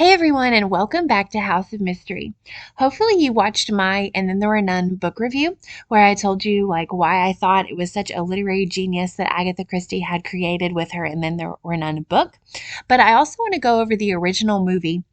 Hey everyone, and welcome back to House of Mystery. Hopefully, you watched my And Then There Were None book review, where I told you why I thought it was such a literary genius that Agatha Christie had created with her And Then There Were None book. But I also want to go over the original movie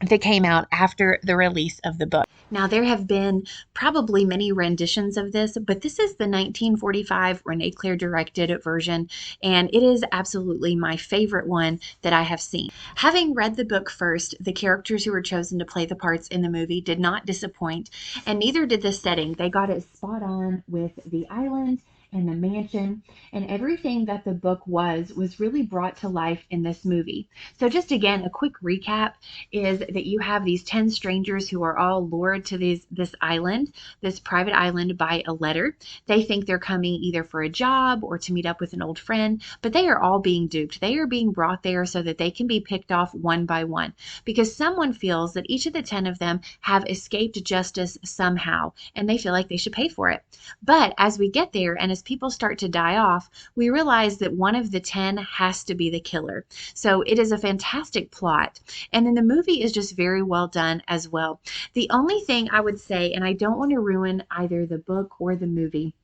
that came out after the release of the book. Now, there have been probably many renditions of this, but this is the 1945 Renee Clair directed version, and it is absolutely my favorite one that I have seen. Having read the book first, the characters who were chosen to play the parts in the movie did not disappoint, and neither did the setting. They got it spot on with the island and the mansion, and everything that the book was really brought to life in this movie. So just again, a quick recap is that you have these 10 strangers who are all lured to this island, this private island, by a letter. They think they're coming either for a job or to meet up with an old friend, but they are all being duped. They are being brought there so that they can be picked off one by one because someone feels that each of the 10 of them have escaped justice somehow and they feel like they should pay for it. But as we get there and as people start to die off, we realize that one of the 10 has to be the killer. So it is a fantastic plot. And then the movie is just very well done as well. The only thing I would say, and I don't want to ruin either the book or the movie,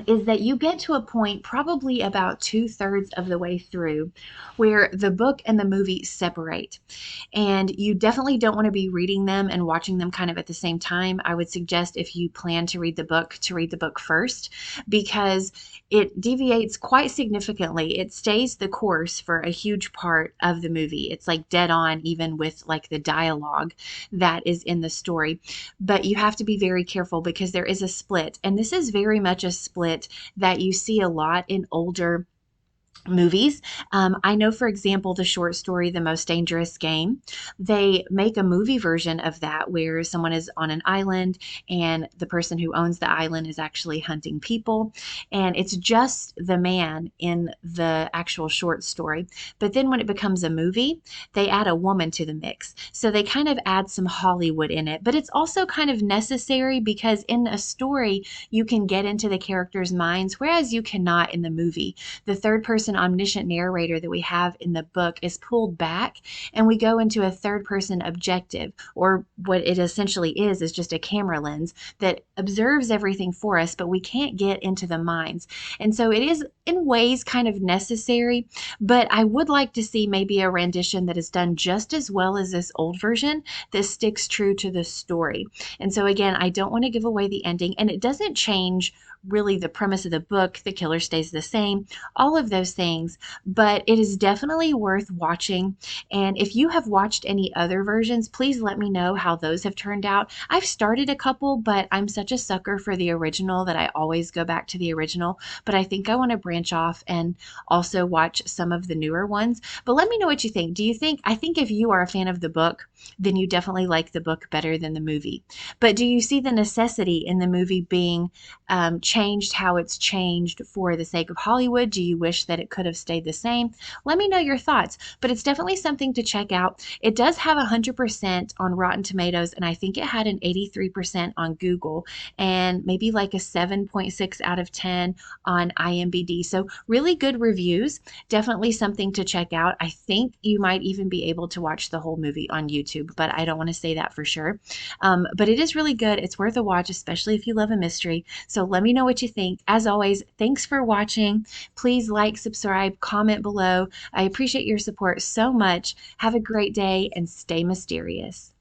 is that you get to a point probably about two-thirds of the way through where the book and the movie separate. And you definitely don't want to be reading them and watching them kind of at the same time. I would suggest if you plan to read the book, to read the book first because it deviates quite significantly. It stays the course for a huge part of the movie. It's like dead on, even with like the dialogue that is in the story. But you have to be very careful because there is a split. And this is very much a split that you see a lot in older movies. I know, for example, the short story The Most Dangerous Game. They make a movie version of that where someone is on an island and the person who owns the island is actually hunting people. And it's just the man in the actual short story. But then when it becomes a movie, they add a woman to the mix. So they kind of add some Hollywood in it. But it's also kind of necessary because in a story, you can get into the characters' minds, whereas you cannot in the movie. The third person omniscient narrator that we have in the book is pulled back and we go into a third person objective, or what it essentially is just a camera lens that observes everything for us, but we can't get into the minds. And so it is in ways kind of necessary, but I would like to see maybe a rendition that is done just as well as this old version that sticks true to the story. And so again, I don't want to give away the ending, and it doesn't change really the premise of the book. The killer stays the same, all of those things, but it is definitely worth watching. And if you have watched any other versions, please let me know how those have turned out. I've started a couple, but I'm such a sucker for the original that I always go back to the original. But I think I want to branch off and also watch some of the newer ones. But let me know what you think. I think if you are a fan of the book, then you definitely like the book better than the movie. But do you see the necessity in the movie being changed how it's changed for the sake of Hollywood? Do you wish that it could have stayed the same? Let me know your thoughts, but it's definitely something to check out. It does have 100% on Rotten Tomatoes, and I think it had an 83% on Google, and maybe like a 7.6 out of 10 on IMDb. So really good reviews. Definitely something to check out. I think you might even be able to watch the whole movie on YouTube, but I don't want to say that for sure. But it is really good. It's worth a watch, especially if you love a mystery. So let me know what you think. As always, thanks for watching. Please like, subscribe, comment below. I appreciate your support so much. Have a great day and stay mysterious.